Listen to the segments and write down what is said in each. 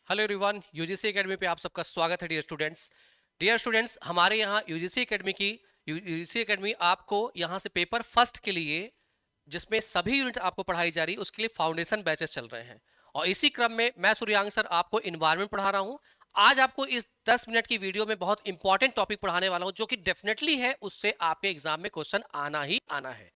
Hello everyone, UGC academy पे आप सबका स्वागत है। डियर स्टूडेंट्स, हमारे यहाँ यूजीसी एकेडमी आपको यहाँ से पेपर फर्स्ट के लिए, जिसमें सभी यूनिट आपको पढ़ाई जा रही है, उसके लिए फाउंडेशन बैचेस चल रहे हैं। और इसी क्रम में मैं सूर्यांश सर आपको इन्वायरमेंट पढ़ा रहा हूँ। आज आपको इस 10 मिनट की वीडियो में बहुत इंपॉर्टेंट टॉपिक पढ़ाने वाला हूँ, जो कि डेफिनेटली है, उससे आपके एग्जाम में क्वेश्चन आना ही आना है,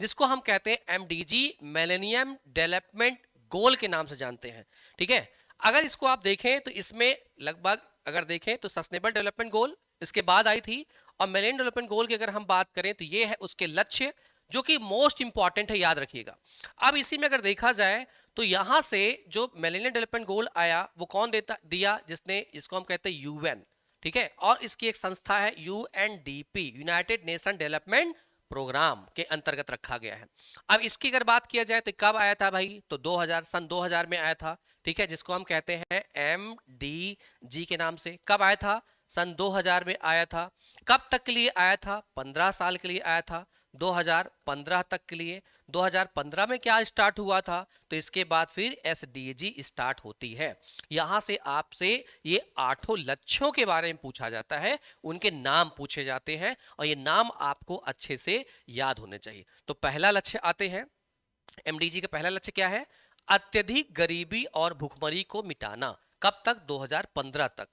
जिसको हम कहते हैं एमडीजी, मिलेनियम डेवलपमेंट गोल के नाम से जानते हैं। ठीक है, अगर इसको आप देखें तो इसमें लगभग, अगर देखें तो सस्टेनेबल डेवलपमेंट गोल इसके बाद आई थी, और मिलेनियम डेवलपमेंट गोल की अगर हम बात करें तो ये है उसके लक्ष्य, जो कि मोस्ट इंपॉर्टेंट है, याद रखिएगा। अब इसी में अगर देखा जाए तो यहां से जो मिलेनियम डेवलपमेंट गोल आया वो कौन दिया, जिसने, इसको हम कहते हैं यूएन। ठीक है, और इसकी एक संस्था है UNDP, United Nation development programme के अंतर्गत रखा गया है। अब इसकी अगर बात किया जाए तो कब आया था भाई, तो 2000 में आया था। ठीक है, जिसको हम कहते हैं एमडीजी के नाम से। कब आया था? सन 2000 में आया था। कब तक के लिए आया था? 15 साल के लिए आया था, 2015 तक के लिए। 2015 में क्या स्टार्ट हुआ था? तो इसके बाद फिर एसडीजी स्टार्ट होती है। यहां से आपसे ये 8 लक्ष्यों के बारे में पूछा जाता है, उनके नाम पूछे जाते हैं, और ये नाम आपको अच्छे से याद होने चाहिए। तो पहला लक्ष्य आते हैं, एमडीजी का पहला लक्ष्य क्या है? अत्यधिक गरीबी और भुखमरी को मिटाना। कब तक? 2015 तक।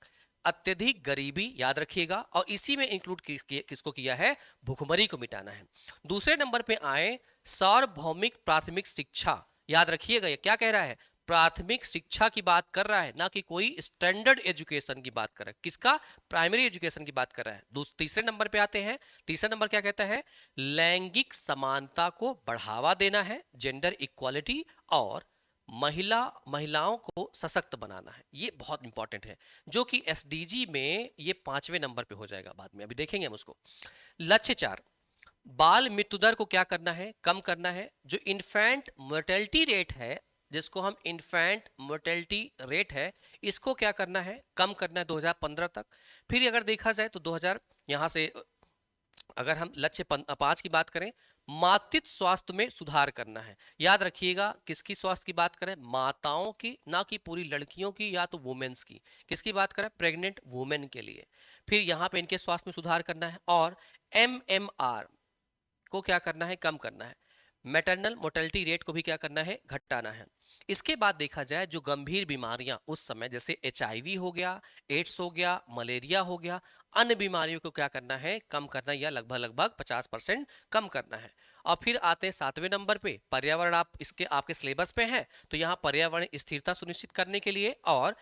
अत्यधिक गरीबी, याद रखिएगा, और इसी में इंक्लूड किसको किया है? भुखमरी को मिटाना है। दूसरे नंबर पे आए, सार्वभौमिक प्राथमिक शिक्षा। याद रखिएगा, ये क्या कह रहा है? प्राथमिक शिक्षा की बात कर रहा है, ना कि कोई स्टैंडर्ड एजुकेशन की बात कर रहा है। किसका? प्राइमरी एजुकेशन की बात कर रहा है। तीसरे नंबर पे आते हैं। तीसरा नंबर क्या कहता है? लैंगिक समानता को बढ़ावा देना है, जेंडर इक्वालिटी, और महिलाओं को सशक्त बनाना है। ये बहुत इंपॉर्टेंट है, जो कि एसडीजी में ये 5वें नंबर पे हो जाएगा, बाद में अभी देखेंगे हम उसको। लक्ष्य 4, बाल मृत्यु दर को क्या करना है? कम करना है। जो इन्फेंट मोर्टेलिटी रेट है, जिसको हम इन्फेंट मोर्टेलिटी रेट है, इसको क्या करना है? कम करना है 2015 तक। फिर अगर देखा जाए तो 2000, यहां से अगर हम लक्ष्य 5 की बात करें, मातृत्व स्वास्थ्य में सुधार करना है। याद रखिएगा, किसकी स्वास्थ्य की बात करें? माताओं की, ना कि पूरी लड़कियों की या तो वुमेन्स की। किसकी बात करें? प्रेग्नेंट वुमेन के लिए। फिर यहाँ पे इनके स्वास्थ्य में सुधार करना है, और एमएमआर को क्या करना है? कम करना है। मैटरनल मोर्टेलिटी रेट को भी क्या करना है? घटाना है। इसके बाद देखा जाए, जो गंभीर बीमारियां उस समय, जैसे एचआईवी हो गया, एड्स हो गया, मलेरिया हो गया, अन्य बीमारियों को क्या करना है? कम करना, या लगभग लगभग 50% कम करना है। और फिर आते हैं 7वें नंबर पे, पर्यावरण। आप इसके आपके सिलेबस पे है, तो यहाँ पर्यावरण स्थिरता सुनिश्चित करने के लिए। और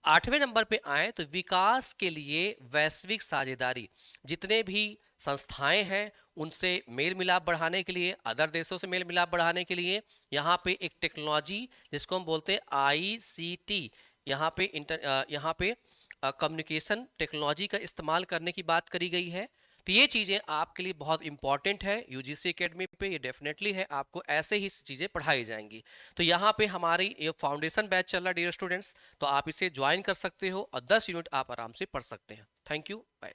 8वें नंबर पे आए तो विकास के लिए वैश्विक साझेदारी, जितने भी संस्थाएं हैं उनसे मेल मिलाप बढ़ाने के लिए, अदर देशों से मेल मिलाप बढ़ाने के लिए, यहाँ पे एक टेक्नोलॉजी जिसको हम बोलते हैं आईसीटी, यहाँ पे कम्युनिकेशन टेक्नोलॉजी का इस्तेमाल करने की बात करी गई है। तो ये चीज़ें आपके लिए बहुत इंपॉर्टेंट है। यूजीसी एकेडमी पे ये डेफिनेटली है, आपको ऐसे ही चीज़ें पढ़ाई जाएंगी। तो यहाँ पे हमारी ये फाउंडेशन बैच चल रहा है डियर स्टूडेंट्स, तो आप इसे ज्वाइन कर सकते हो, और 10 यूनिट आप आराम से पढ़ सकते हैं। Thank you, bye.